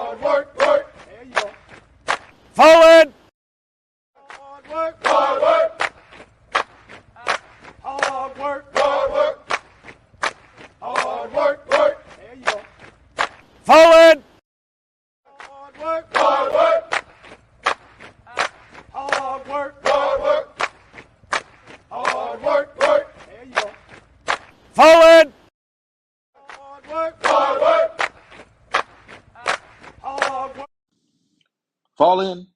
Hard work, work. There you go. Forward. Hard work, hard work. Hard work, hard work. Hard work, work. There you go. Forward. Hard work, hard work. Hard work, hard work. Hard work, work. There you go. Forward. Hard work, hard work. Hard work. Fall in.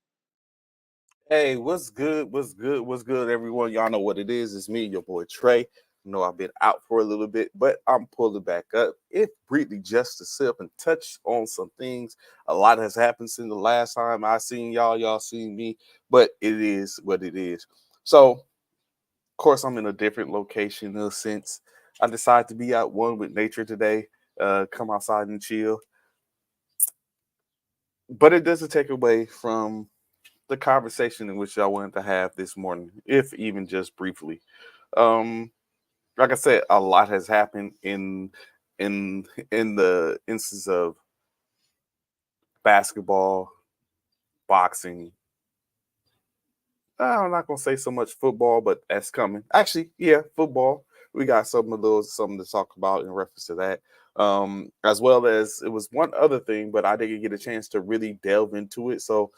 Hey, what's good? What's good? What's good, everyone? Y'all know what it is. It's me, your boy Trey. I know I've been out for a little bit, but I'm pulling back up. If briefly just to sip and touch on some things. A lot has happened since the last time I seen y'all seen me, but it is what it is. So, of course, I'm in a different location in a sense. I decided to be out one with nature today, come outside and chill. But it doesn't take away from the conversation in which I wanted to have this morning, if even just briefly. Um, like I said, a lot has happened in the instance of basketball, boxing. I'm not gonna say so much football, but that's coming. Actually, yeah, football. We got something to talk about in reference to that. As well as it was one other thing, but I didn't get a chance to really delve into it. So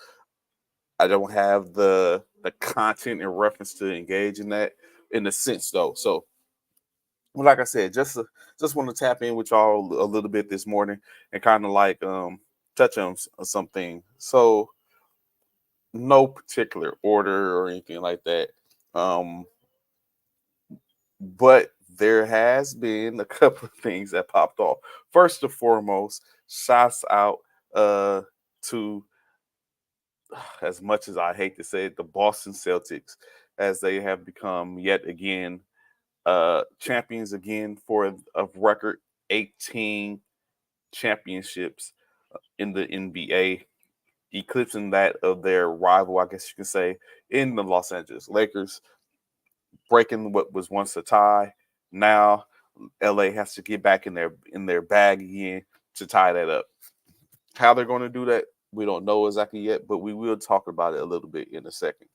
I don't have the content in reference to engage in that in a sense though. So, well, like I said, just want to tap in with y'all a little bit this morning and kind of like touch on something. So, no particular order or anything like that. Um, but there has been a couple of things that popped off. First and foremost, shouts out to, as much as I hate to say it, the Boston Celtics, as they have become yet again champions again for a record 18 championships in the NBA, eclipsing that of their rival, I guess you can say, in the Los Angeles Lakers, breaking what was once a tie. Now LA has to get back in their bag again to tie that up. How they're going to do that, we don't know exactly yet, but we will talk about it a little bit in a second.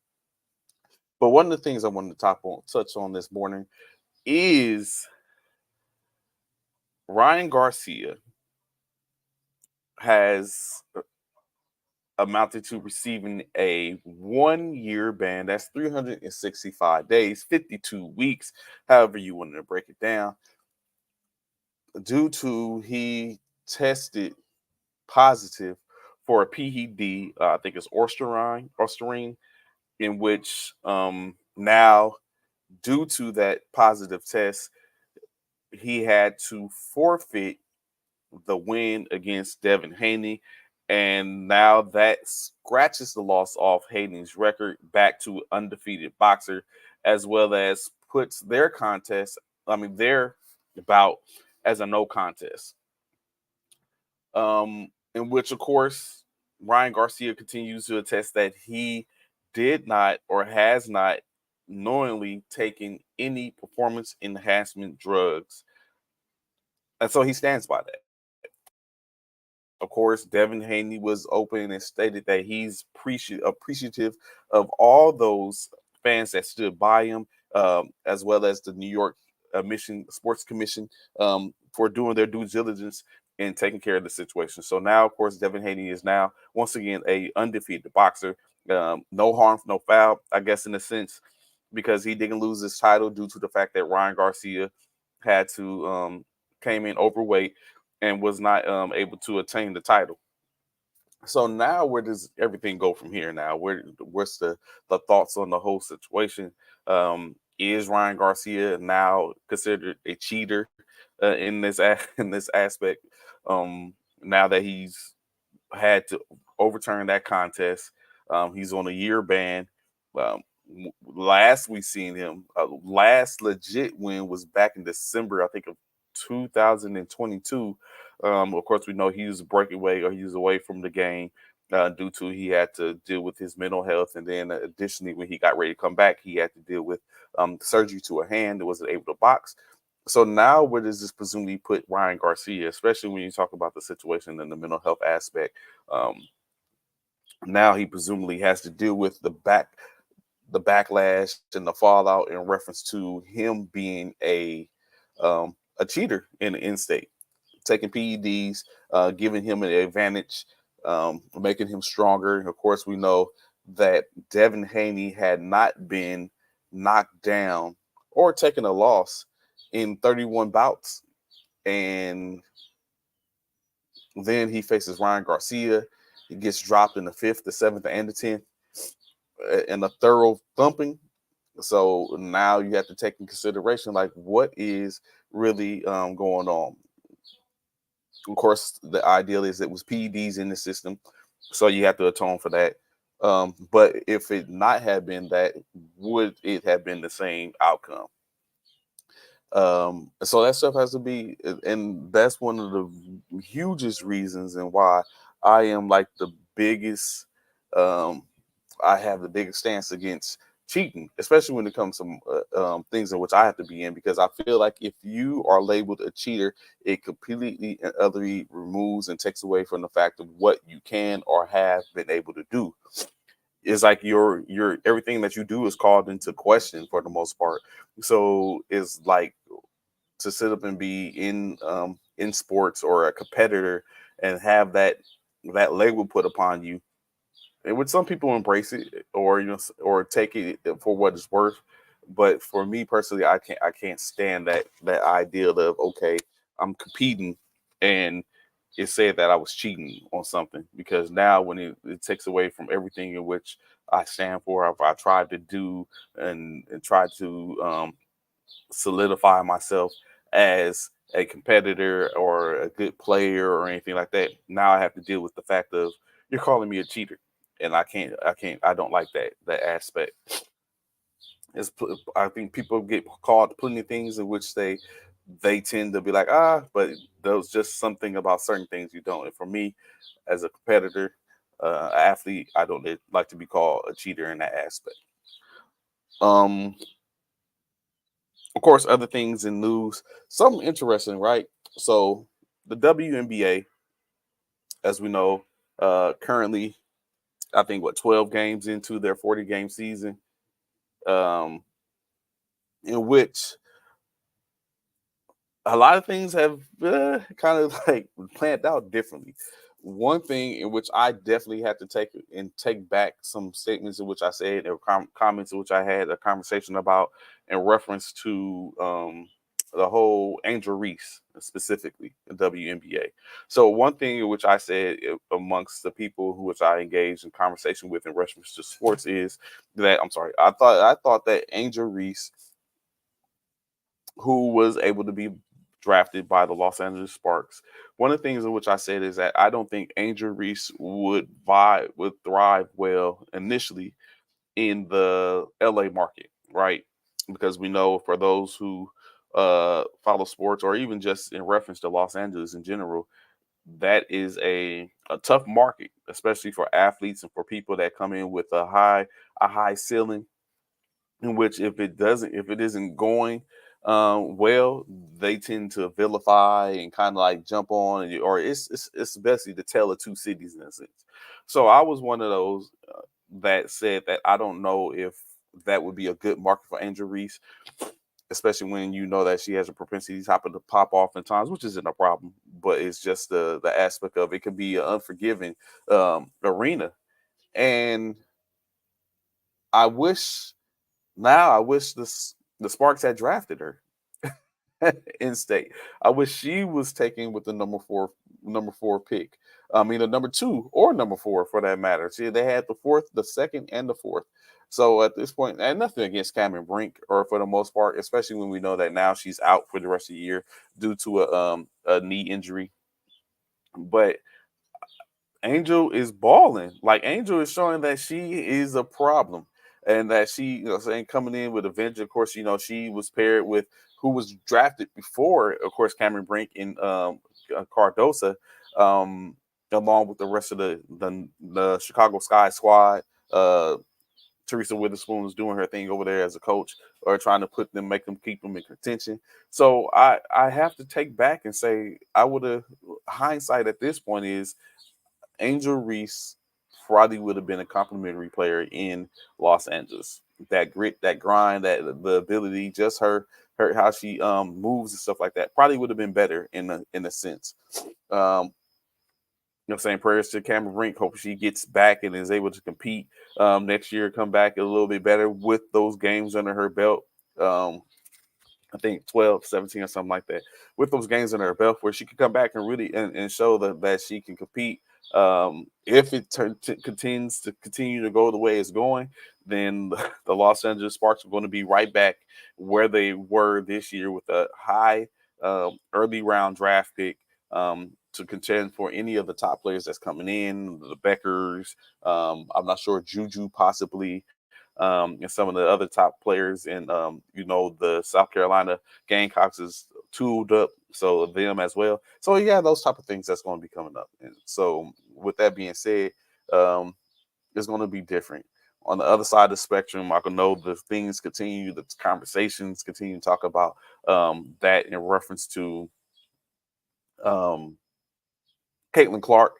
But one of the things I wanted to touch on this morning is Ryan Garcia has amounted to receiving a 1 year ban. That's 365 days, 52 weeks, however you wanted to break it down, due to he tested positive for a PED, I think it's Ostarine, in which now, due to that positive test, he had to forfeit the win against Devin Haney. And now that scratches the loss off Haney's record back to undefeated boxer, as well as puts their their bout as a no contest. In which, of course, Ryan Garcia continues to attest that he did not or has not knowingly taken any performance enhancement drugs. And so he stands by that. Of course, Devin Haney was open and stated that he's appreciative of all those fans that stood by him, as well as the New York Sports Commission, for doing their due diligence and taking care of the situation. So now, of course, Devin Haney is now once again a undefeated boxer. No harm, no foul, I guess, in a sense, because he didn't lose his title due to the fact that Ryan Garcia had to came in overweight and was not able to attain the title. So now, where does everything go from here? Now, what's the thoughts on the whole situation? Is Ryan Garcia now considered a cheater in this in this aspect? Now that he's had to overturn that contest, he's on a year ban. Um, Last we seen him, last legit win was back in December, I think, of 2022. Of course, we know he was breaking away, or he was away from the game due to he had to deal with his mental health, and then additionally, when he got ready to come back, he had to deal with surgery to a hand that wasn't able to box. So now where does this presumably put Ryan Garcia, especially when you talk about the situation and the mental health aspect? Um, Now he presumably has to deal with the backlash and the fallout in reference to him being a cheater in the in-state, taking PEDs, giving him an advantage, making him stronger. And of course, we know that Devin Haney had not been knocked down or taken a loss in 31 bouts. And then he faces Ryan Garcia. He gets dropped in the fifth, the seventh, and the 10th in a thorough thumping. So now you have to take in consideration like what is really going on. Of course, the ideal is it was PEDs in the system, so you have to atone for that. But if it not had been that, would it have been the same outcome? So that stuff has to be, and that's one of the hugest reasons and why I am like the biggest. Um, I have the biggest stance against cheating, especially when it comes to things in which I have to be in, because I feel like if you are labeled a cheater, it completely and utterly removes and takes away from the fact of what you can or have been able to do. It's like your everything that you do is called into question for the most part. So it's like to sit up and be in sports or a competitor and have that label put upon you, and with some people embrace it or or take it for what it's worth. But for me personally, I can't stand that idea of, okay, I'm competing and it said that I was cheating on something, because now when it takes away from everything in which I stand for, if I tried to do and try to solidify myself as a competitor or a good player or anything like that. Now I have to deal with the fact of you're calling me a cheater, and I don't like that aspect. I think people get called plenty of things in which they tend to be like, but there's just something about certain things you don't. And for me, as a competitor, athlete, I don't like to be called a cheater in that aspect. Um, of course, other things in news, something interesting, right? So the WNBA, as we know, currently, I think 12 games into their 40-game season, um, in which a lot of things have kind of like planned out differently. One thing in which I definitely had to take back some statements in which I said, or comments in which I had a conversation about in reference to the whole Angel Reese specifically in WNBA. So one thing in which I said amongst the people who which I engaged in conversation with in reference to sports is that I thought that Angel Reese, who was able to be drafted by the Los Angeles Sparks. One of the things in which I said is that I don't think Angel Reese would thrive well initially in the LA market, right? Because we know, for those who follow sports or even just in reference to Los Angeles in general, that is a tough market, especially for athletes and for people that come in with a high ceiling, in which if it isn't going well, they tend to vilify and kind of like jump on, or it's basically the tale of two cities in a sense. So I was one of those that said that I don't know if that would be a good market for Angel Reese, especially when you know that she has a propensity to happen to pop off in times, which isn't a problem, but it's just the aspect of it can be an unforgiving arena. And I wish I wish the Sparks had drafted her in state. I wish she was taken with the number four pick. I mean, the number two or number four for that matter. See, they had the fourth, the second, and the fourth. So at this point, and nothing against Cameron Brink, or for the most part, especially when we know that now she's out for the rest of the year due to a knee injury. But Angel is balling. Like, Angel is showing that she is a problem, and that she, saying, coming in with a vengeance. Of course, she was paired with who was drafted before, of course, Cameron Brink and Cardosa, um, along with the rest of the Chicago Sky squad. Teresa Witherspoon is doing her thing over there as a coach, or trying to keep them in contention. So I have to take back and say I would have, hindsight at this point is Angel Reese probably would have been a complimentary player in Los Angeles. That grit, that grind, that the ability, just her how she moves and stuff like that probably would have been better in a sense. You know, saying prayers to Cameron Brink. Hope she gets back and is able to compete next year, come back a little bit better with those games under her belt. I think 12, 17 or something like that. With those games under her belt where she can come back and really and show that she can compete. If it continues to go the way it's going, then the Los Angeles Sparks are going to be right back where they were this year with a high early round draft pick to contend for any of the top players that's coming in, the Beckers. I'm not sure, Juju possibly, and some of the other top players. And, the South Carolina Gamecocks is tooled up, so them as well. So, yeah, those type of things that's going to be coming up. And so with that being said, it's going to be different. On the other side of the spectrum, I can know the things continue, the conversations continue to talk about that in reference to Caitlin Clark,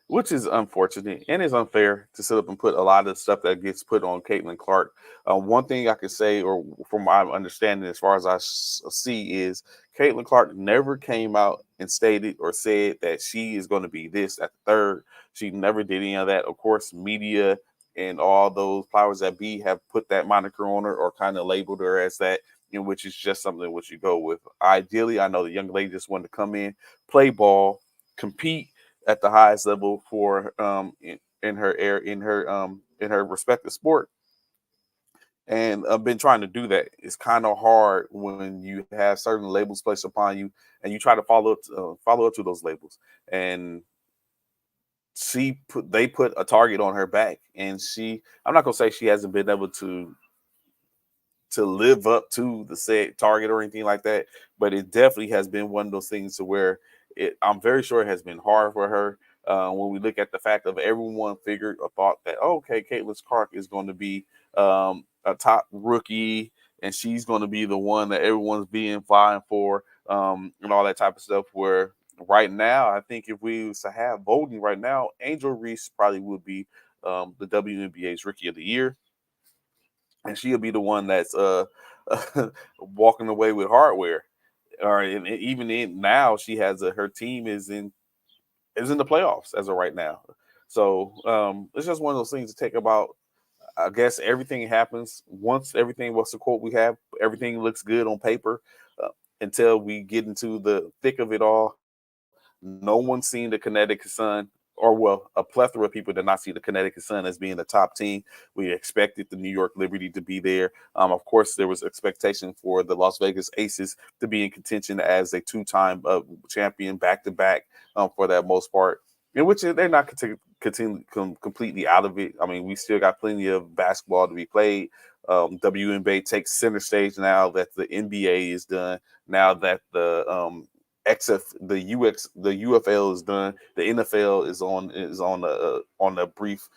which is unfortunate and is unfair to sit up and put a lot of stuff that gets put on Caitlin Clark. One thing I could say, or from my understanding, as far as I see, is Caitlin Clark never came out and stated or said that she is going to be this at the third. She never did any of that. Of course, media and all those powers that be have put that moniker on her or kind of labeled her as that, which is just something which you go with. Ideally, I know the young lady just wanted to come in, play ball, compete at the highest level for in her respective sport, and I've been trying to do that. It's kind of hard when you have certain labels placed upon you, and you try to follow up to those labels. And they put a target on her back, and I'm not gonna say she hasn't been able to live up to the said target or anything like that, but it definitely has been one of those things to where I'm very sure it has been hard for her. When we look at the fact of everyone figured or thought that, okay, Caitlin Clark is going to be a top rookie, and she's going to be the one that everyone's being vying for, and all that type of stuff. Where right now, I think if we was to have voting right now, Angel Reese probably would be the WNBA's Rookie of the Year, and she'll be the one that's walking away with hardware. Or even in now, she has her team is in the playoffs as of right now. So it's just one of those things to take about. I guess everything happens once everything, what's the quote we have? Everything looks good on paper until we get into the thick of it all. No one's seen the Connecticut Sun, or well, a plethora of people did not see the Connecticut Sun as being the top team. We expected the New York Liberty to be there. Of course, there was expectation for the Las Vegas Aces to be in contention as a two-time champion back-to-back for that most part, in which they're not completely out of it. I mean, we still got plenty of basketball to be played. WNBA takes center stage now that the NBA is done. Now that the the UFL is done. The NFL is on a brief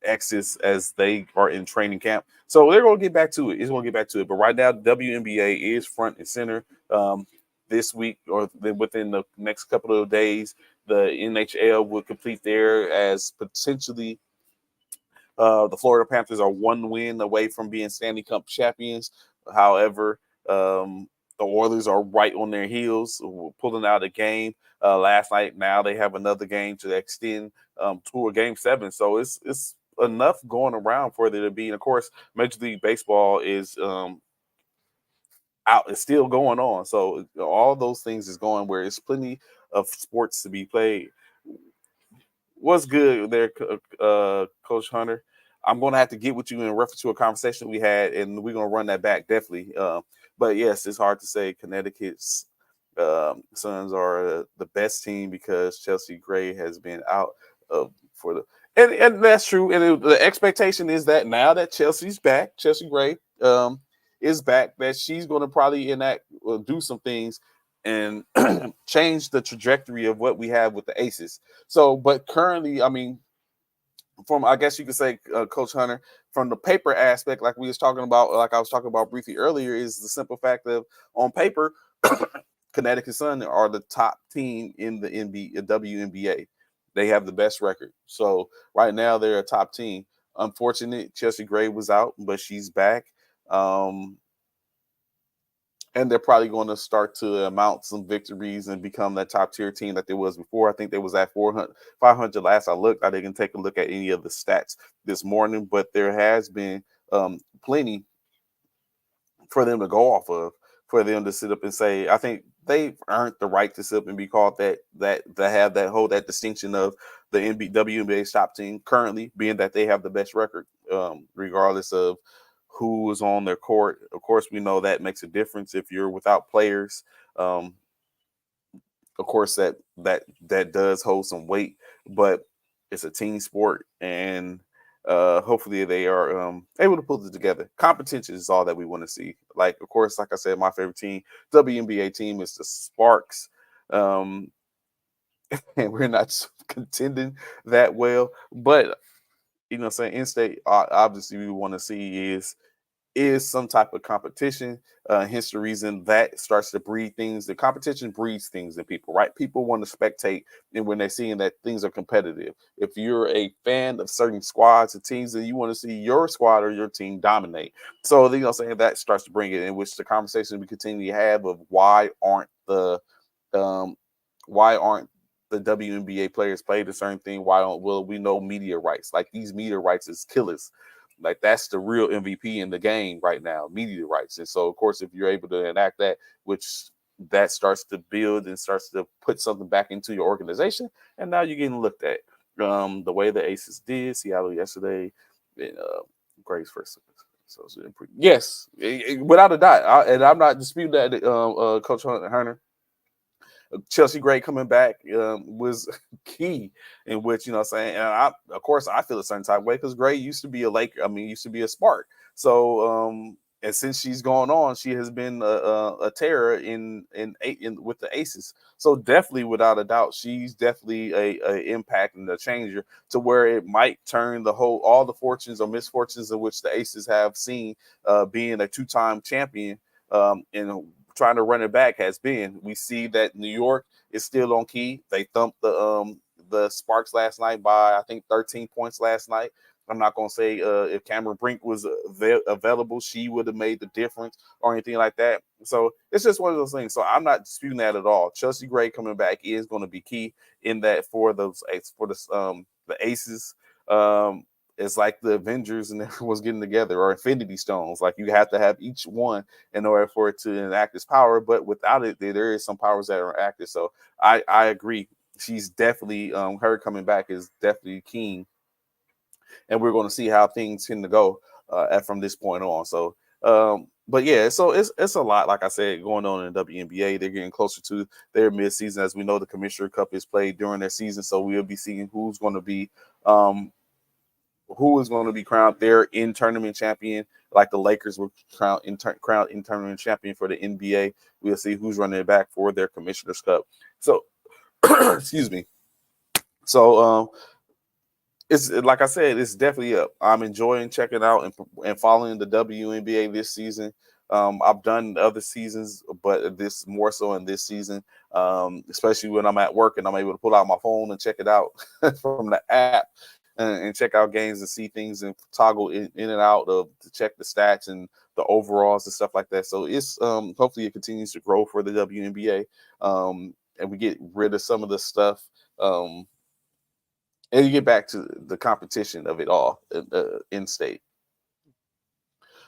exit as they are in training camp. So they're going to get back to it. It's going to get back to it. But right now, WNBA is front and center. This week or within the next couple of days, the NHL will complete there as potentially the Florida Panthers are one win away from being Stanley Cup champions. However, the Oilers are right on their heels, pulling out a game last night. Now they have another game to extend to a game 7. So it's enough going around for there to be. And of course, Major League Baseball is out. It's still going on. So all those things is going where it's plenty of sports to be played. What's good there, Coach Hunter? I'm going to have to get with you in reference to a conversation we had, and we're going to run that back definitely. But yes, it's hard to say Connecticut's Suns are the best team because Chelsea Gray has been out for the and that's true. And the expectation is that now that Chelsea's back, Chelsea Gray is back, that she's going to probably do some things and change the trajectory of what we have with the Aces. So, but currently, I mean, from, I guess you could say, Coach Hunter, from the paper aspect, like we was talking about, like I was talking about briefly earlier, is the simple fact of on paper, Connecticut Sun are the top team in the WNBA. They have the best record. So right now they're a top team. Unfortunate, Chelsea Gray was out, but she's back. Um, and they're probably going to start to amount some victories and become that top tier team that they was before. I think they was at 400, 500 last I looked. I didn't take a look at any of the stats this morning, but there has been plenty for them to go off of, for them to sit up and say, I think they've earned the right to sit up and be called that have that hold that distinction of the WNBA's top team currently, being that they have the best record, regardless of who is on their court. Of course, we know that makes a difference if you're without players. Of course, that does hold some weight, but it's a team sport, and hopefully they are able to put it together. Competition is all that we want to see. Like, of course, like I said, my favorite team, WNBA team, is the Sparks. And we're not contending that well, but saying in-state, obviously we want to see is some type of competition. Hence the reason that starts to breed things. The competition breeds things in people, right? People want to spectate, and when they're seeing that things are competitive. If you're a fan of certain squads and teams, then you want to see your squad or your team dominate. So saying that starts to bring it in, which the conversation we continue to have of why aren't the WNBA players played a certain thing? Why don't we know media rights? Like, these media rights is killers. Like, that's the real MVP in the game right now, media rights. And so, of course, if you're able to enact that, which that starts to build and starts to put something back into your organization, and now you're getting looked at. The way the Aces did, Seattle yesterday, and Grace first. So yes, without a doubt. And I'm not disputing that, Coach Hunter. Chelsea Gray coming back was key, in which, what I'm saying, and of course I feel a certain type of way because Gray used to be a Laker. I mean, used to be a Spark. So and since she's gone on, she has been a terror in with the Aces. So definitely, without a doubt, she's definitely a impact and a changer to where it might turn all the fortunes or misfortunes in which the Aces have seen, being a two-time champion, in trying to run it back has been. We see that New York is still on key. They thumped the Sparks last night by, I think, 13 points last night. I'm not going to say if Cameron Brink was available, she would have made the difference or anything like that. So it's just one of those things. So I'm not disputing that at all. Chelsea Gray coming back is going to be key in that for the Aces. It's like the Avengers and everyone's getting together, or Infinity Stones. Like, you have to have each one in order for it to enact its power. But without it, there is some powers that are active. So I agree. She's definitely her coming back is definitely keen, and we're going to see how things tend to go from this point on. So, but yeah, so it's a lot, like I said, going on in the WNBA. They're getting closer to their midseason. As we know, the Commissioner Cup is played during their season, so we'll be seeing who's going to be crowned their in-tournament champion, like the Lakers were crowned in-tournament champion for the NBA. We'll see who's running it back for their Commissioner's Cup. So, excuse me. So, it's like I said, it's definitely up. I'm enjoying checking out and following the WNBA this season. I've done other seasons, but this more so in this season, especially when I'm at work and I'm able to pull out my phone and check it out from the app. And check out games and see things and toggle in and out to check the stats and the overalls and stuff like that. So it's hopefully it continues to grow for the WNBA, and we get rid of some of the stuff, and you get back to the competition of it all in state.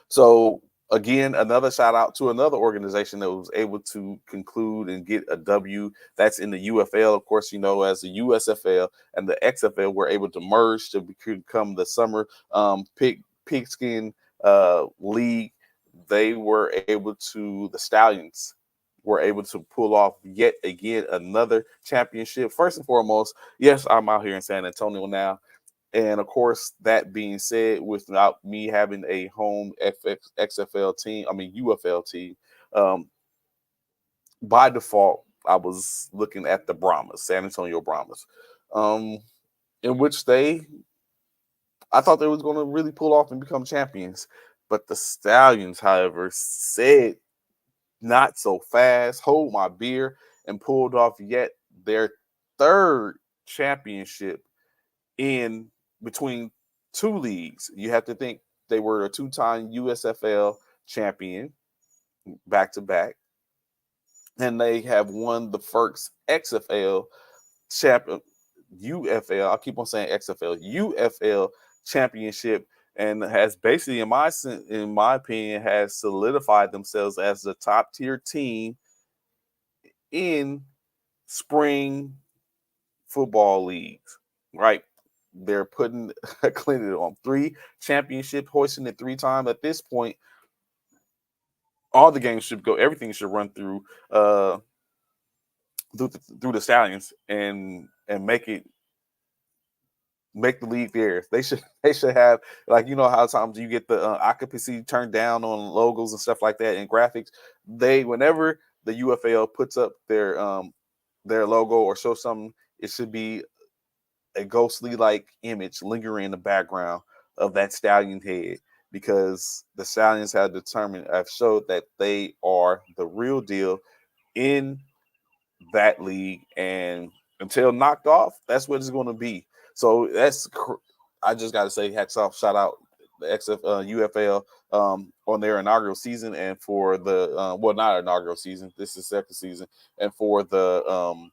So again, another shout out to another organization that was able to conclude and get a W. That's in the UFL. Of course, as the USFL and the XFL were able to merge to become the summer pigskin league. The Stallions were able to pull off yet again another championship. First and foremost, yes, I'm out here in San Antonio now. And of course, that being said, without me having a home UFL team, by default, I was looking at the Brahmas, San Antonio Brahmas, in which they I thought they was going to really pull off and become champions. But the Stallions, however, said not so fast, hold my beer, and pulled off yet their third championship in between two leagues. You have to think they were a two-time USFL champion back to back, and they have won the first XFL champion, UFL. I keep on saying XFL, UFL championship, and has basically, in my opinion, has solidified themselves as the top tier team in spring football leagues. Right? They're putting Clinton on 3 championship, hoisting it 3 times. At this point, all the games should go. Everything should run through through the Stallions and make the league theirs. They should have, like, you know how times you get the occupancy turned down on logos and stuff like that and graphics. Whenever the UFL puts up their logo or show something, it should be a ghostly like image lingering in the background of that stallion head, because the Stallions have showed that they are the real deal in that league, and until knocked off, that's what it's going to be. So I just got to say hats off, shout out the UFL on their inaugural season, and for the not inaugural season, this is second season, and for them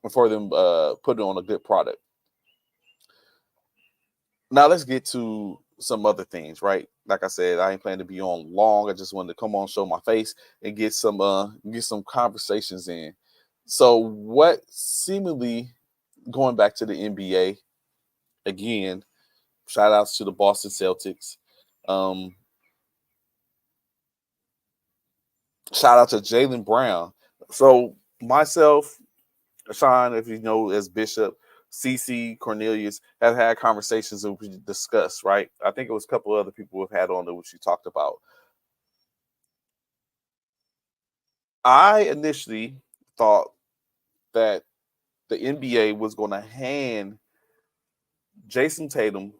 putting on a good product. Now let's get to some other things, right? Like I said, I ain't planning to be on long. I just wanted to come on, show my face, and get some conversations in. So what seemingly, going back to the NBA again, shout outs to the Boston Celtics. Shout out to Jaylen Brown. So myself, Sean, if you know, as Bishop, CC, Cornelius have had conversations that we discussed, right? I think it was a couple of other people have had on there which we talked about. I initially thought that the NBA was going to hand Jason Tatum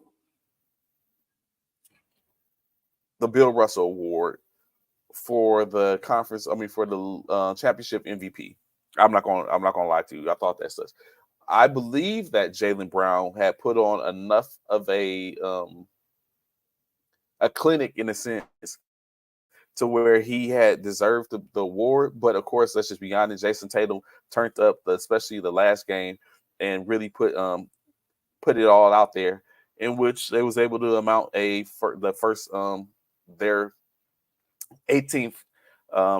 the Bill Russell Award for the conference. I mean, for the championship MVP. I'm not going to lie to you. I thought that such. I believe that Jaylen Brown had put on enough of a clinic, in a sense, to where he had deserved the award. But of course, let's just be honest, Jason Tatum turned up, especially the last game, and really put it all out there, in which they was able to amount the first their 18th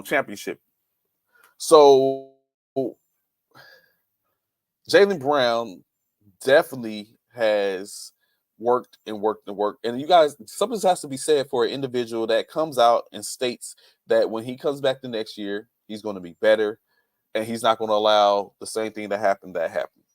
championship. So Jaylen Brown definitely has worked and worked and worked. And you guys, something has to be said for an individual that comes out and states that when he comes back the next year, he's going to be better, and he's not going to allow the same thing that happened.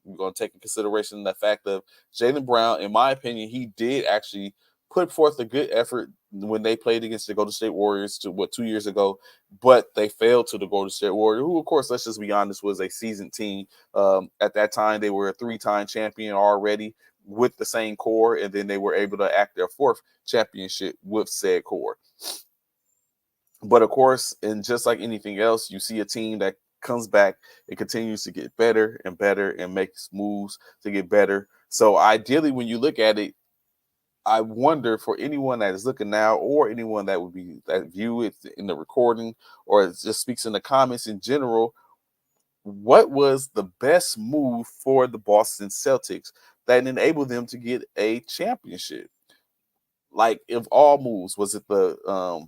We're going to take in consideration the fact of Jaylen Brown. In my opinion, he did actually put forth a good effort when they played against the Golden State Warriors 2 years ago, but they failed to the Golden State Warriors, who, of course, let's just be honest, was a seasoned team. At that time, they were a 3-time champion already with the same core, and then they were able to act their 4th championship with said core. But of course, and just like anything else, you see a team that comes back and continues to get better and better and makes moves to get better. So ideally, when you look at it, I wonder, for anyone that is looking now, or anyone that view it in the recording, or just speaks in the comments in general, what was the best move for the Boston Celtics that enabled them to get a championship? Like, of all moves, was it the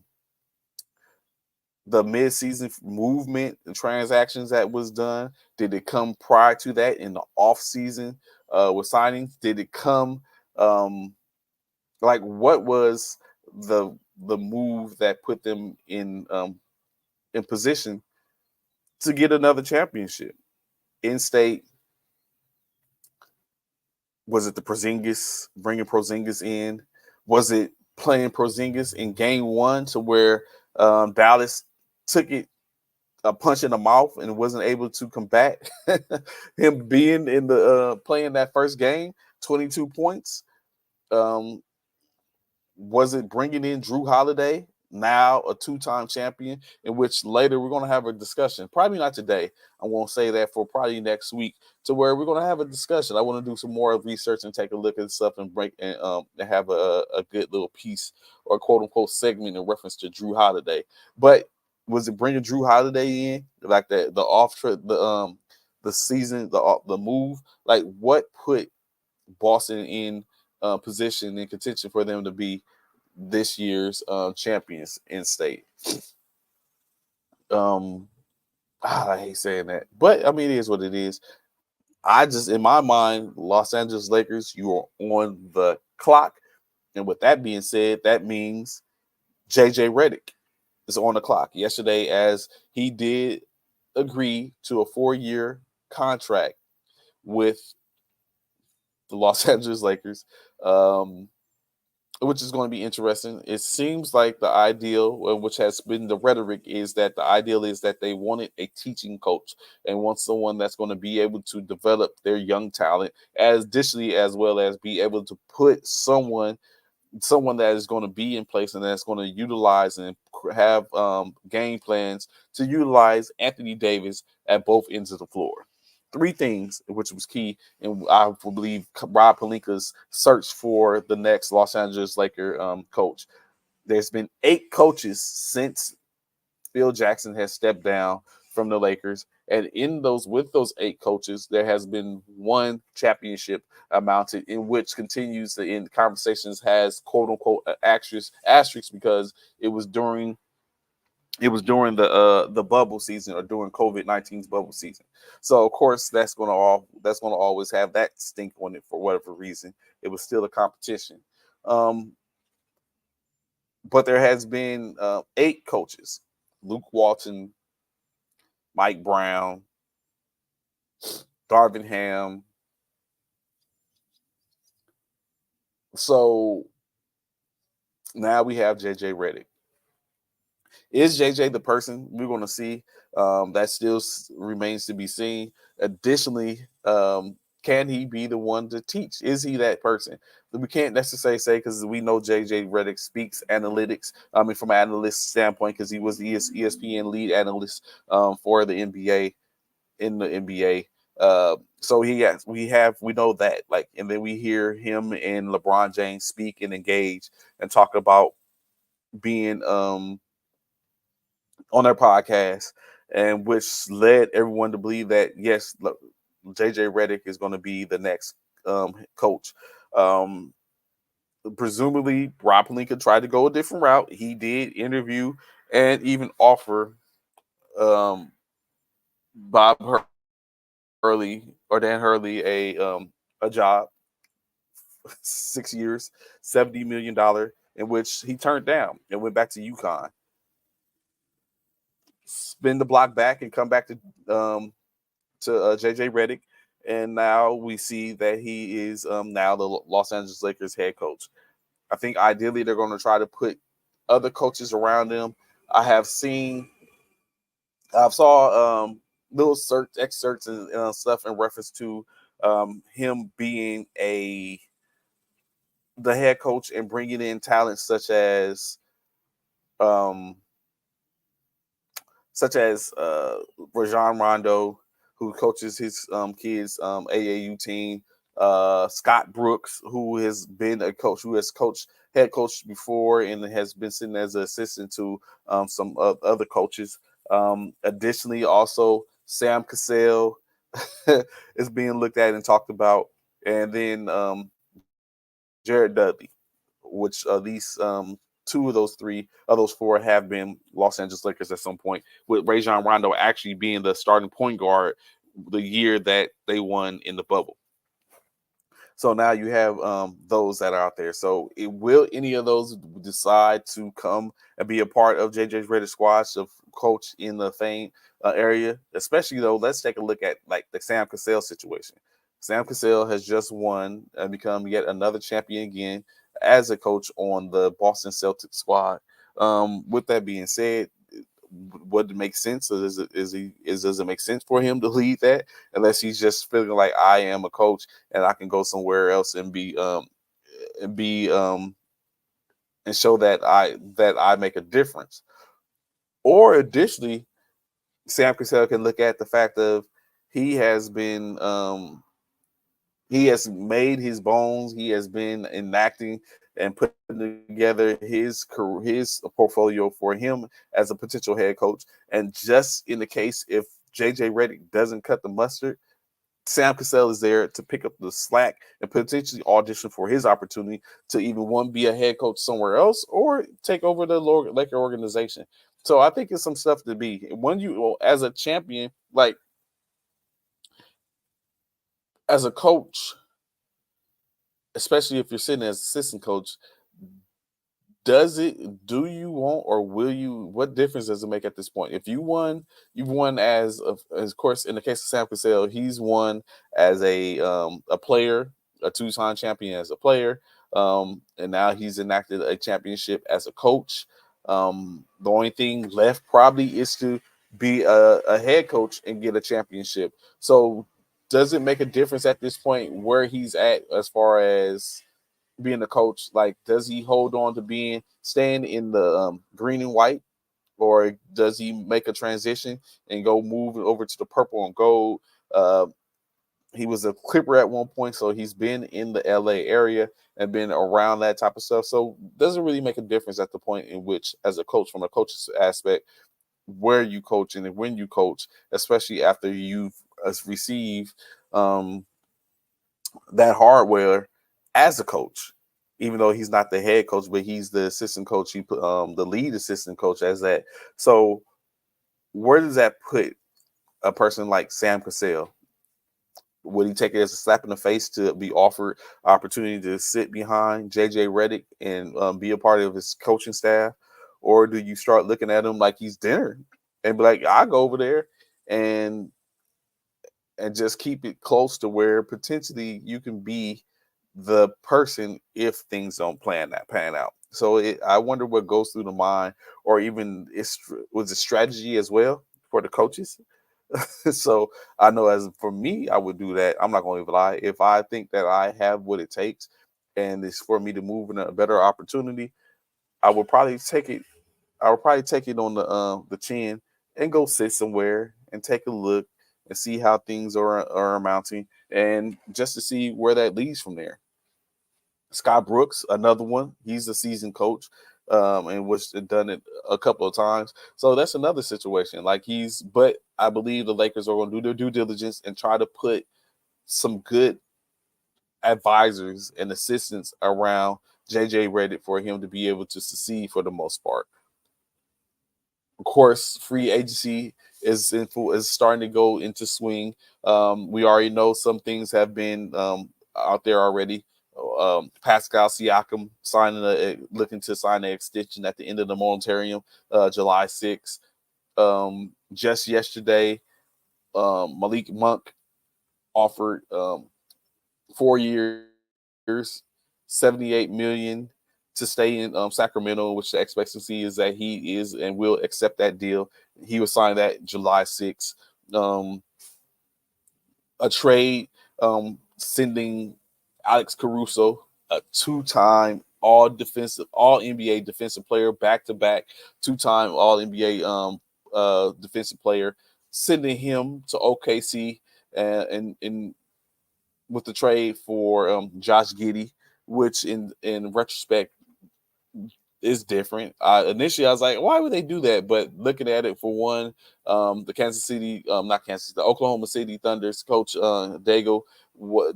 mid-season movement and transactions that was done? Did it come prior to that in the off-season with signings? Did it come like, what was the move that put them in position to get another championship? In-state? Was it the Porzingis, bringing Porzingis in? Was it playing Porzingis in game 1 to where Dallas took it a punch in the mouth and wasn't able to combat him being in the playing that first game, 22 points. Was it bringing in Drew Holiday, now a two-time champion, in which later we're going to have a discussion. Probably not today. I won't say that for probably next week, to where we're going to have a discussion. I want to do some more research and take a look at stuff and break and have a good little piece or quote unquote segment in reference to Drew Holiday. But was it bringing Drew Holiday in like the season, the move? Like what put Boston in position in contention for them to be this year's champions in state? I hate saying that, but I mean, it is what it is. I just, in my mind, Los Angeles Lakers, you are on the clock. And with that being said, that means JJ Redick is on the clock. Yesterday, as he did agree to a 4-year contract with the Los Angeles Lakers, which is going to be interesting. It seems like the ideal, which has been the rhetoric, is that the ideal is that they wanted a teaching coach and want someone that's going to be able to develop their young talent, as additionally as well as be able to put someone that is going to be in place and that's going to utilize and have game plans to utilize Anthony Davis at both ends of the floor. 3 things, which was key, and I believe Rob Pelinka's search for the next Los Angeles Laker coach. There's been 8 coaches since Phil Jackson has stepped down from the Lakers, and with those 8 coaches, there has been 1 championship amounted, in which continues in conversations has quote unquote asterisk because it was during the bubble season or during COVID-19's bubble season. So of course that's gonna always have that stink on it for whatever reason. It was still a competition. But there has been 8 coaches: Luke Walton, Mike Brown, Darvin Ham. So now we have JJ Redick. Is JJ the person we're going to see? That still remains to be seen. Additionally, can he be the one to teach? Is he that person? We can't necessarily say, because we know JJ Redick speaks analytics. I mean, from an analyst standpoint, because he was the ESPN lead analyst for the NBA in the NBA. So we know that, like, and then we hear him and LeBron James speak and engage and talk about being on their podcast, and which led everyone to believe that yes, JJ Redick is going to be the next coach. Presumably, Rob Pelinka tried to go a different route. He did interview and even offer Bob Hurley or Dan Hurley a job, 6 years, $70 million, in which he turned down and went back to UConn. Spin the block back and come back to JJ Redick, and now we see that he is now the Los Angeles Lakers head coach. I think ideally they're going to try to put other coaches around him. I saw little excerpts and stuff in reference to him being the head coach and bringing in talent such as Rajon Rondo, who coaches his kids' AAU team. Scott Brooks, who has been a coach, who has head coached before and has been sitting as an assistant to some other coaches. Additionally, also Sam Cassell is being looked at and talked about, and then Jared Dudley, which at least 2 of those 4 have been Los Angeles Lakers at some point, with Rajon Rondo actually being the starting point guard the year that they won in the bubble. So now you have those that are out there. So will any of those decide to come and be a part of JJ's Redick squad of coach in the Fame area? Especially though, let's take a look at like the Sam Cassell situation. Sam Cassell has just won and become yet another champion again as a coach on the Boston Celtics squad. With that being said, would it make sense? Or does it make sense for him to lead that unless he's just feeling like I am a coach and I can go somewhere else and be and show that I make a difference. Or additionally, Sam Cassell can look at the fact of he has been he has made his bones. He has been enacting and putting together his portfolio for him as a potential head coach. And just in the case if JJ Redick doesn't cut the mustard, Sam Cassell is there to pick up the slack and potentially audition for his opportunity to even be a head coach somewhere else or take over the Laker organization. So I think it's some stuff to be when as a champion, like as a coach, especially if you're sitting as assistant coach, do you want or will you, what difference does it make at this point? If you've won as of course, in the case of Sam Cassell, he's won as a player, a two-time champion as a player, and now he's enacted a championship as a coach. The only thing left probably is to be a head coach and get a championship. So does it make a difference at this point where he's at as far as being a coach? Like, does he hold on to staying in the green and white, or does he make a transition and go move over to the purple and gold? He was a Clipper at one point, so he's been in the LA area and been around that type of stuff. So doesn't really make a difference at the point in which, as a coach, from a coach's aspect, where you coach and when you coach, especially after you've received that hardware as a coach, even though he's not the head coach, but he's the assistant coach. He put the lead assistant coach as that. So where does that put a person like Sam Cassell? Would he take it as a slap in the face to be offered opportunity to sit behind JJ Redick and be a part of his coaching staff? Or do you start looking at him like he's dinner and be like, I'll go over there and just keep it close to where potentially you can be the person if things don't pan out. So I wonder what goes through the mind, or even was it strategy as well for the coaches? So I know, as for me, I would do that. I'm not going to lie. If I think that I have what it takes and it's for me to move in a better opportunity, I would probably take it. I would probably take it on the chin and go sit somewhere and take a look and see how things are mounting, and just to see where that leads from there. Scott Brooks, another one. He's a seasoned coach, and was done it a couple of times. So that's another situation. But I believe the Lakers are going to do their due diligence and try to put some good advisors and assistants around JJ Redick for him to be able to succeed for the most part. Of course, free agency is starting to go into swing. We already know some things have been out there already. Pascal Siakam looking to sign an extension at the end of the moratorium, July 6th. Just yesterday, Malik Monk offered 4 years, $78 million to stay in Sacramento, which the expectancy is that he is and will accept that deal. He will sign that July 6th. A trade sending Alex Caruso, a two-time all NBA defensive player, back-to-back, two-time all NBA defensive player, sending him to OKC and with the trade for Josh Giddey, which in retrospect is different. Initially, I was like, why would they do that? But looking at it, for one, the Oklahoma City Thunder's coach, Dago was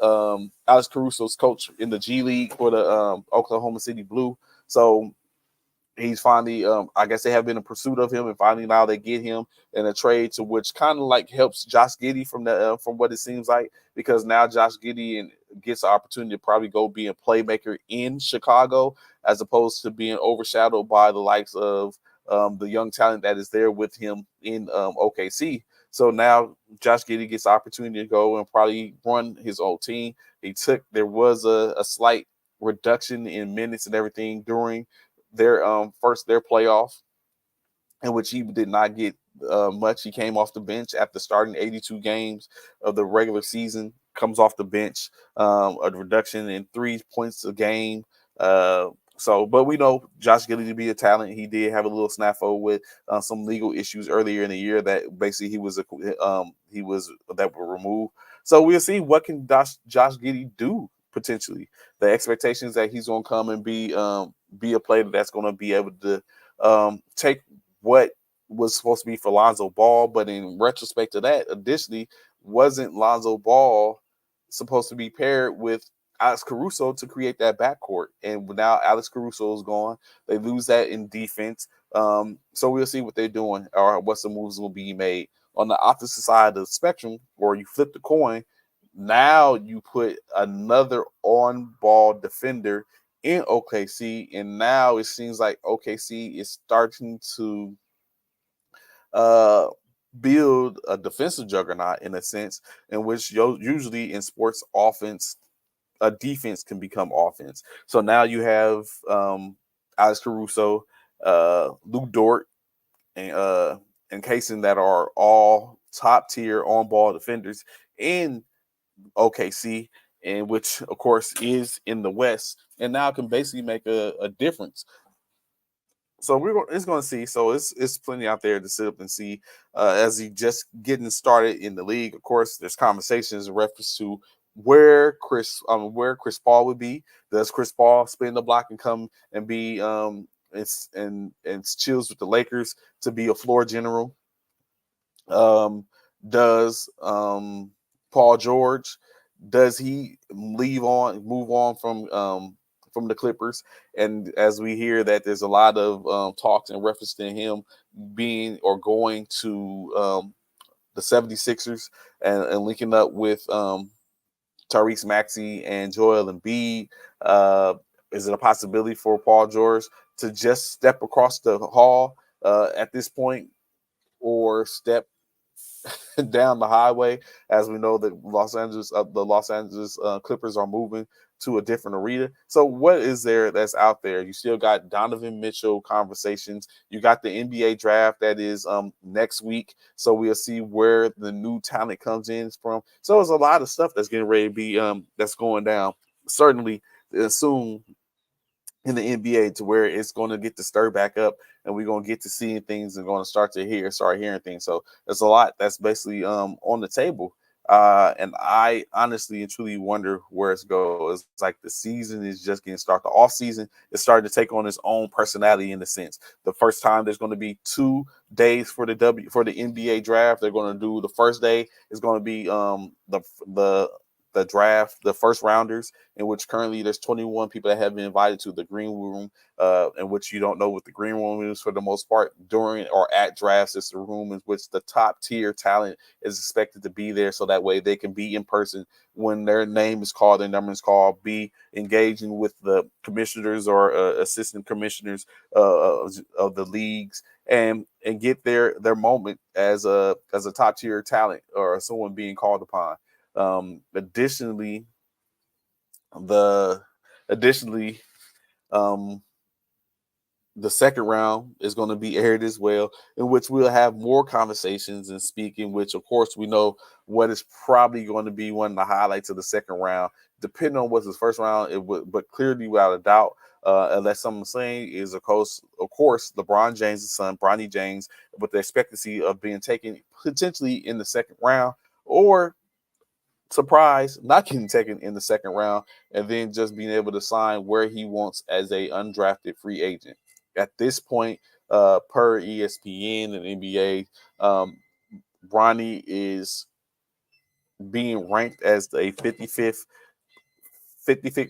Alex Caruso's coach in the G League for the Oklahoma City Blue. So he's finally, I guess they have been in pursuit of him, and finally now they get him in a trade, to which kind of like helps Josh Giddey from what it seems like, because now Josh Giddey gets the opportunity to probably go be a playmaker in Chicago, as opposed to being overshadowed by the likes of the young talent that is there with him in OKC. So now Josh Giddey gets the opportunity to go and probably run his own team. There was a slight reduction in minutes and everything during their playoff, in which he did not get much. He came off the bench after starting 82 games of the regular season. Comes off the bench, a reduction in 3 points a game. But we know Josh Giddey to be a talent. He did have a little snafu with some legal issues earlier in the year that basically he was that were removed. So we'll see what can Josh Giddey do potentially. The expectations that he's going to come and be a player that's going to be able to take what was supposed to be for Lonzo Ball, but in retrospect to that, additionally, wasn't Lonzo Ball supposed to be paired with Alex Caruso to create that backcourt? And now Alex Caruso is gone. They lose that in defense. So we'll see what they're doing or what some moves will be made. On the opposite side of the spectrum, or you flip the coin, now you put another on-ball defender in OKC, and now it seems like OKC is starting to build a defensive juggernaut in a sense, in which usually in sports offense, a defense can become offense. So now you have Alex Caruso, Luke Dort, and Kaysen that are all top tier on ball defenders in OKC, and which of course is in the West, and now can basically make a difference. So it's going to see. So it's plenty out there to sit up and see as he just getting started in the league. Of course, there's conversations in reference to where Chris Paul would be. Does Chris Paul spin the block and come and be chills with the Lakers to be a floor general? Does Paul George, does he move on from the Clippers? And as we hear that there's a lot of talks in reference to him being or going to the 76ers and linking up with Tyrese Maxey and Joel Embiid. Is it a possibility for Paul George to just step across the hall at this point, or step down the highway? As we know, the Los Angeles Clippers are moving to a different arena. So what is there that's out there? You still got Donovan Mitchell conversations. You got the NBA draft that is next week. So we'll see where the new talent comes in from. So there's a lot of stuff that's getting ready to be that's going down. Certainly soon in the NBA, to where it's going to get to stir back up, and we're going to get to seeing things and going to start hearing things. So there's a lot that's basically on the table. And I honestly and truly wonder where it's goes. It's like the season is just getting started. The off season is starting to take on its own personality in a sense. The first time there's going to be 2 days for the NBA draft. They're going to do the first day is going to be the draft, the first rounders, in which currently there's 21 people that have been invited to the green room, in which you don't know what the green room is for the most part. During or at drafts, it's a room in which the top tier talent is expected to be there, so that way they can be in person when their name is called, their number is called, be engaging with the commissioners or assistant commissioners of the leagues, and get their moment as a top tier talent or someone being called upon. Additionally, the second round is going to be aired as well, in which we'll have more conversations and speaking, which of course we know what is probably going to be one of the highlights of the second round, depending on what's the first round. But clearly, without a doubt, unless someone's saying is of course LeBron James' son, Bronny James, with the expectancy of being taken potentially in the second round, or surprise, not getting taken in the second round, and then just being able to sign where he wants as a undrafted free agent. At this point, per ESPN and NBA, Bronny is being ranked as a 55th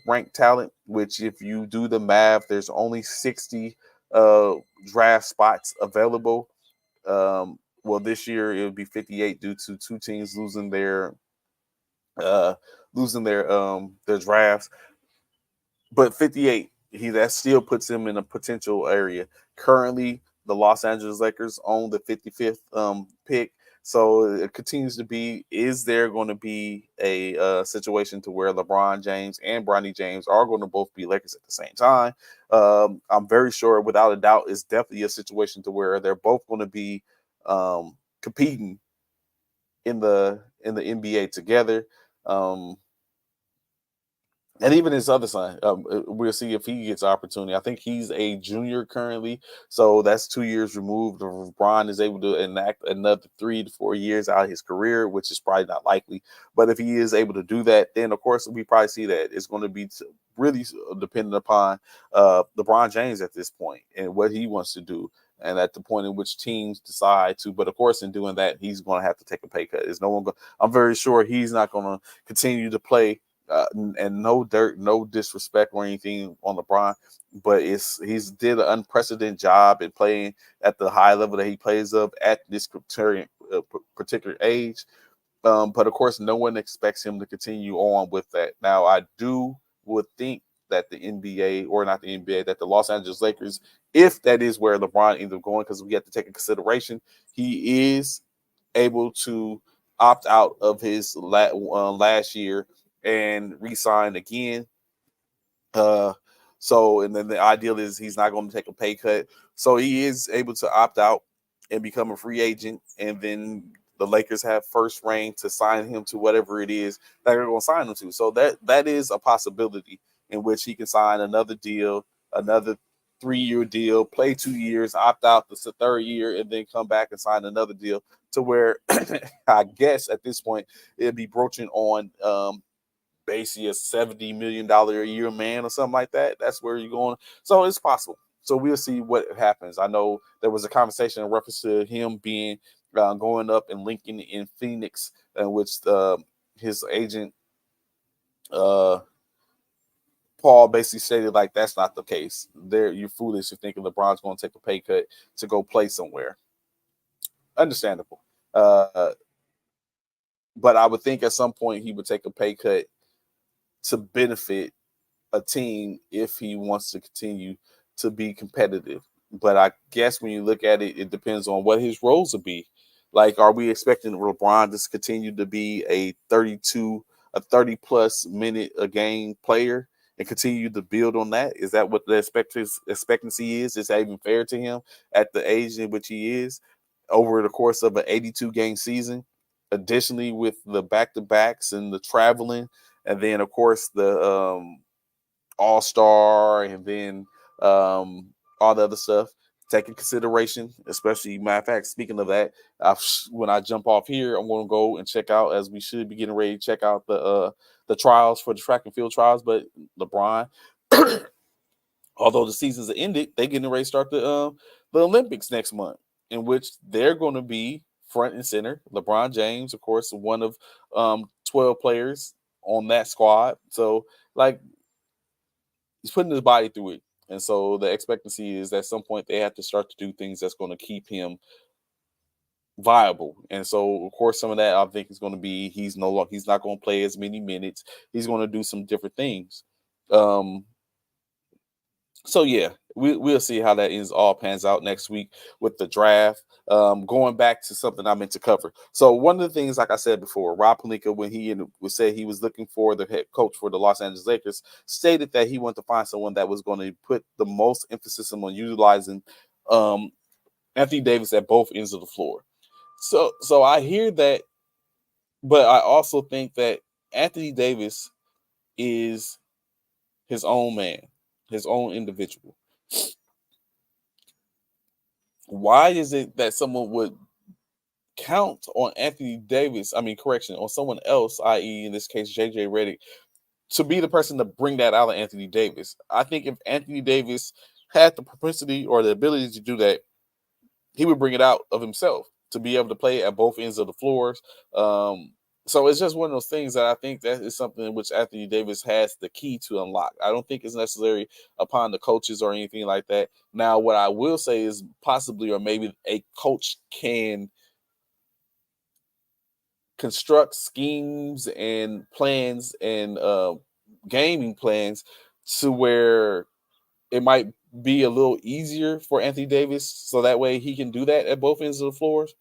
ranked talent, which if you do the math, there's only 60 draft spots available. Well, this year it would be 58 due to 2 teams losing their drafts, but 58, that still puts him in a potential area. Currently, the Los Angeles Lakers own the 55th pick, So it continues to be, is there going to be a situation to where LeBron James and Bronny James are going to both be Lakers at the same time? I'm very sure, without a doubt, it's definitely a situation to where they're both going to be competing in the NBA together. And even his other son, we'll see if he gets opportunity. I think he's a junior currently, so that's 2 years removed. LeBron is able to enact another 3 to 4 years out of his career, which is probably not likely. But if he is able to do that, then of course we probably see that it's going to be really dependent upon LeBron James at this point and what he wants to do. And at the point in which teams decide to, but of course, in doing that, he's going to have to take a pay cut. Is no one? I'm very sure he's not going to continue to play. And no dirt, no disrespect or anything on LeBron, but he's did an unprecedented job in playing at the high level that he plays of at this particular age. But of course, no one expects him to continue on with that. Now, I would think that the NBA, or not the NBA, that the Los Angeles Lakers, if that is where LeBron ends up going, because we have to take in consideration, he is able to opt out of his last year and re-sign again. So, and then the ideal is he's not going to take a pay cut. So he is able to opt out and become a free agent. And then the Lakers have first reign to sign him to whatever it is that they're going to sign him to. So that is a possibility in which he can sign another deal, another 3-year deal, play 2 years, opt out the third year, and then come back and sign another deal to where I guess at this point it'd be broaching on basically a $70 million a year man or something like that. That's where you're going. So it's possible. So we'll see what happens. I know there was a conversation in reference to him being going up and linking in Phoenix, in which his agent Paul basically stated like that's not the case. You're foolish if thinking LeBron's going to take a pay cut to go play somewhere. Understandable. But I would think at some point he would take a pay cut to benefit a team if he wants to continue to be competitive. But I guess when you look at it, it depends on what his roles will be. Like, are we expecting LeBron to continue to be a 30 plus minute a game player and continue to build on that? Is that what the expectancy is? Is that even fair to him at the age in which he is over the course of an 82 game season? Additionally, with the back-to-backs and the traveling, and then of course the All-Star, and then all the other stuff. Take in consideration, especially, matter of fact, speaking of that, when I jump off here, I'm going to go and check out, as we should be getting ready to check out the trials for the track and field trials. But LeBron, although the season's ended, they're getting ready to start the Olympics next month, in which they're going to be front and center. LeBron James, of course, one of 12 players on that squad. So, like, he's putting his body through it. And so the expectancy is that at some point they have to start to do things that's going to keep him viable. And so, of course, some of that I think is going to be he's not going to play as many minutes. He's going to do some different things. So yeah, we'll see how that all pans out next week with the draft. Going back to something I meant to cover. So one of the things, like I said before, Rob Pelinka, when he said he was looking for the head coach for the Los Angeles Lakers, stated that he wanted to find someone that was going to put the most emphasis on utilizing Anthony Davis at both ends of the floor. So I hear that, but I also think that Anthony Davis is his own man, his own individual. Why is it that someone would count on Anthony Davis, on someone else, i.e. in this case, JJ Redick, to be the person to bring that out of Anthony Davis? I think if Anthony Davis had the propensity or the ability to do that, he would bring it out of himself to be able to play at both ends of the floors. So it's just one of those things that I think that is something in which Anthony Davis has the key to unlock. I don't think it's necessary upon the coaches or anything like that. Now, what I will say is possibly, or maybe a coach can construct schemes and plans and gaming plans to where it might be a little easier for Anthony Davis, so that way he can do that at both ends of the floors.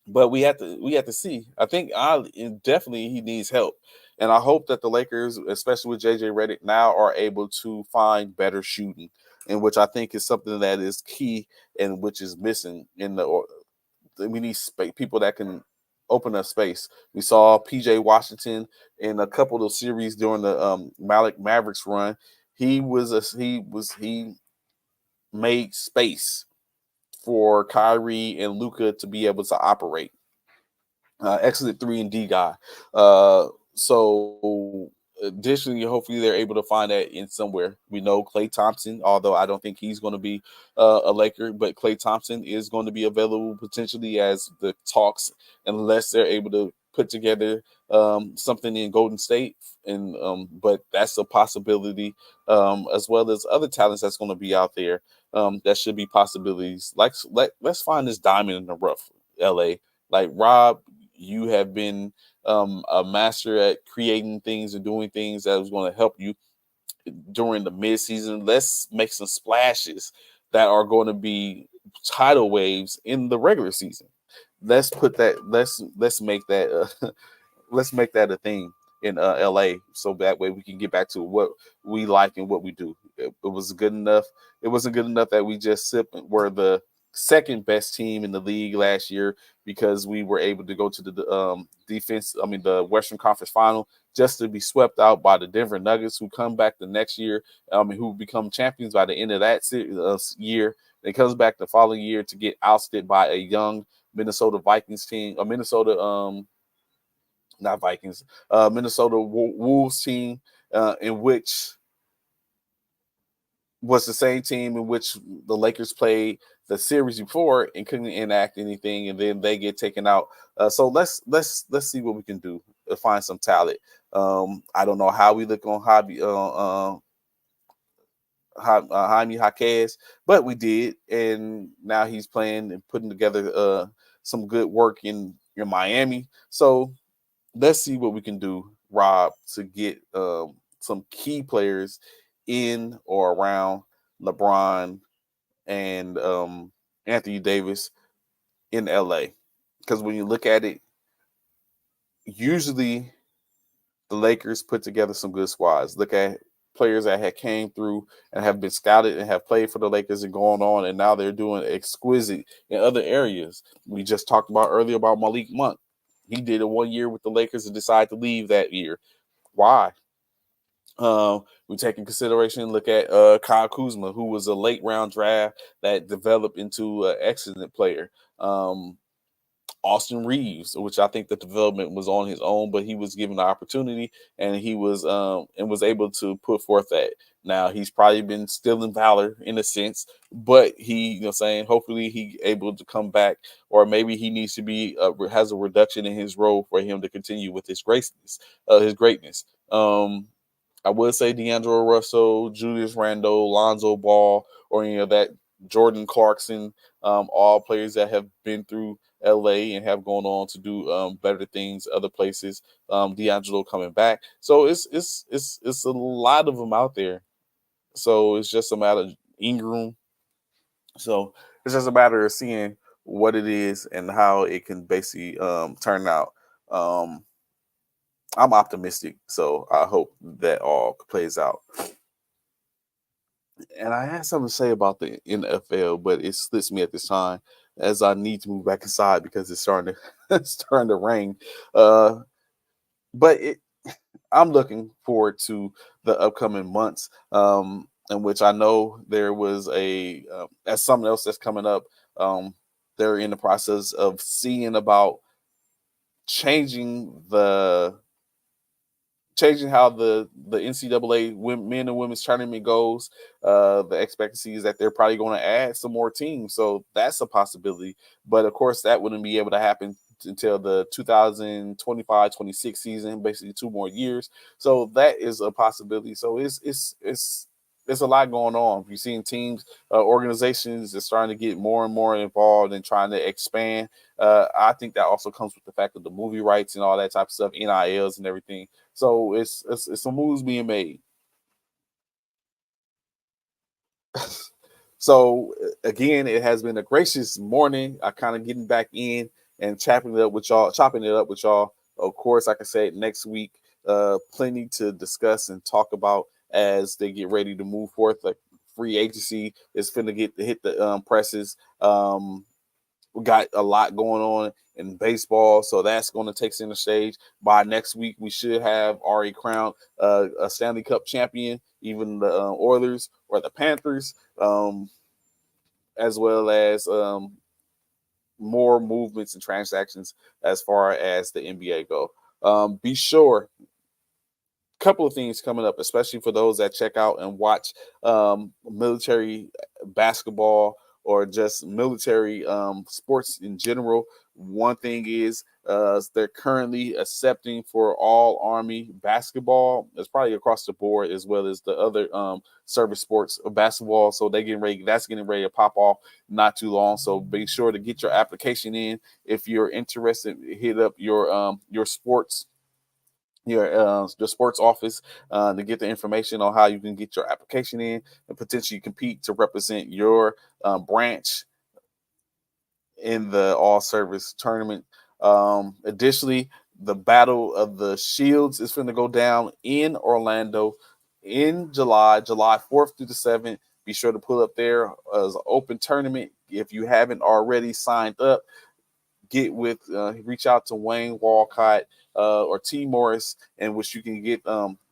but we have to see. I think definitely he needs help, and I hope that the Lakers, especially with JJ Redick, now are able to find better shooting, and which I think is something that is key and which is missing in we need people that can open up space. We saw PJ Washington in a couple of series during the Malik Mavericks run. He made space for Kyrie and Luka to be able to operate. Excellent 3 and D guy. So additionally, hopefully they're able to find that in somewhere. We know Klay Thompson, although I don't think he's going to be a Laker, but Klay Thompson is going to be available potentially as the talks, unless they're able to put together something in Golden State. And but that's a possibility, as well as other talents that's going to be out there. That should be possibilities. Let's find this diamond in the rough, LA. Like Rob, you have been a master at creating things and doing things that was going to help you during the midseason. Let's make some splashes that are going to be tidal waves in the regular season. Let's put that. Let's make that. Let's make that a thing in LA, so that way we can get back to what we like and what we do. It was good enough. It wasn't good enough that we just were the second best team in the league last year because we were able to go to the the Western Conference Final, just to be swept out by the Denver Nuggets, who come back the next year. Who become champions by the end of that year. It comes back the following year to get ousted by a young Minnesota Vikings team, a Minnesota not Vikings, Minnesota Wolves team, in which was the same team in which the Lakers played the series before and couldn't enact anything, and then they get taken out. So let's see what we can do to find some talent. I don't know how we look on Jaime Jaquez, but we did, and now he's playing and putting together some good work in Miami. So let's see what we can do, Rob, to get some key players in or around LeBron and Anthony Davis in LA. Because when you look at it, usually the Lakers put together some good squads. Look at players that had came through and have been scouted and have played for the Lakers and gone on, and now they're doing exquisite in other areas. We just talked about earlier about Malik Monk. He did it 1 year with the Lakers and decided to leave that year. Why? We take in consideration, look at Kyle Kuzma, who was a late round draft that developed into an excellent player. Austin Reeves, which I think the development was on his own, but he was given the opportunity and he was able to put forth that. Now he's probably been still in valor in a sense, but hopefully he able to come back, or maybe he needs to be has a reduction in his role for him to continue with his greatness. I would say D'Angelo Russell, Julius Randle, Lonzo Ball, or that Jordan Clarkson, all players that have been through LA and have gone on to do better things other places. D'Angelo coming back, so it's a lot of them out there. So it's just a matter of Ingram. So it's just a matter of seeing what it is and how it can basically turn out. Um, I'm optimistic, so I hope that all plays out. And I had something to say about the NFL, but it slips me at this time as I need to move back inside because it's starting to it's starting to rain. Uh, but I'm looking forward to the upcoming months, in which I know there was as something else that's coming up. They're in the process of seeing about changing how the NCAA men and women's tournament goes. The expectancy is that they're probably going to add some more teams, so that's a possibility. But of course, that wouldn't be able to happen until the 2025-26 season, basically 2 more years. So that is a possibility. So it's a lot going on. You're seeing teams, organizations are starting to get more and more involved in trying to expand. I think that also comes with the fact of the movie rights and all that type of stuff, NILs and everything. So it's some moves being made. So again, it has been a gracious morning. I kind of getting back in and chopping it up with y'all. Of course, like I said, next week, plenty to discuss and talk about as they get ready to move forth. Like free agency is finna hit the presses. We got a lot going on in baseball, so that's going to take center stage. By next week, we should have already crowned a Stanley Cup champion, even the Oilers or the Panthers, as well as more movements and transactions as far as the NBA go. Be sure, couple of things coming up, especially for those that check out and watch military basketball or just military sports in general. One thing is they're currently accepting for all Army basketball. It's probably across the board as well as the other service sports of basketball. So that's getting ready to pop off not too long. So be sure to get your application in. If you're interested, hit up your sports the sports office to get the information on how you can get your application in and potentially compete to represent your branch in the all service tournament. Additionally, the Battle of the Shields is going to go down in Orlando in July 4th through the 7th. Be sure to pull up there as an open tournament. If you haven't already signed up, reach out to Wayne Walcott or T Morris, in which you can get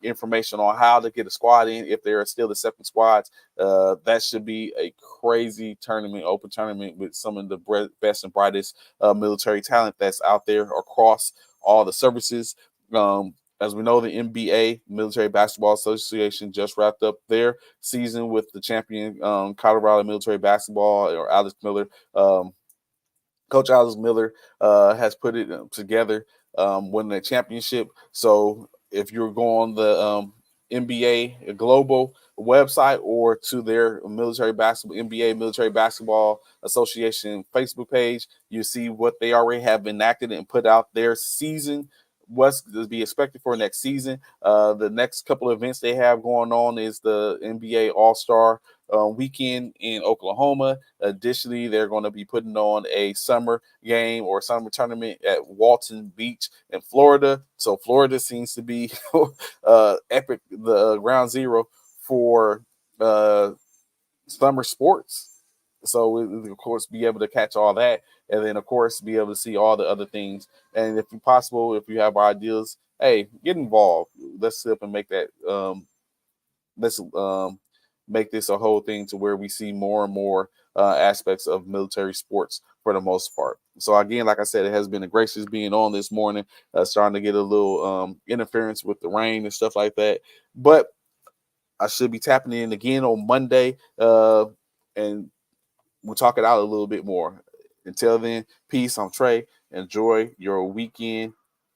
information on how to get a squad in if there are still accepting squads. That should be a crazy tournament, open tournament with some of the best and brightest military talent that's out there across all the services. As we know, the NBA, Military Basketball Association, just wrapped up their season with the champion Colorado Military Basketball, or Alex Miller. Coach Alex Miller has put it together, winning a championship. So if you're going the NBA Global website or to their NBA Military Basketball Association Facebook page, you see what they already have enacted and put out their season. What's to be expected for next season. The next couple of events they have going on is the NBA All-Star weekend in Oklahoma. Additionally, they're going to be putting on a summer game or summer tournament at Walton Beach in Florida. So Florida seems to be epic, the ground zero for summer sports. So we'll, of course, be able to catch all that, and then, of course, be able to see all the other things. And if possible, if you have ideas, hey, get involved. Let's sit up and make that. Let's make this a whole thing to where we see more and more aspects of military sports for the most part. So again, like I said, it has been a gracious being on this morning, starting to get a little interference with the rain and stuff like that. But I should be tapping in again on Monday, and we'll talk it out a little bit more. Until then, peace. I'm Trey. Enjoy your weekend.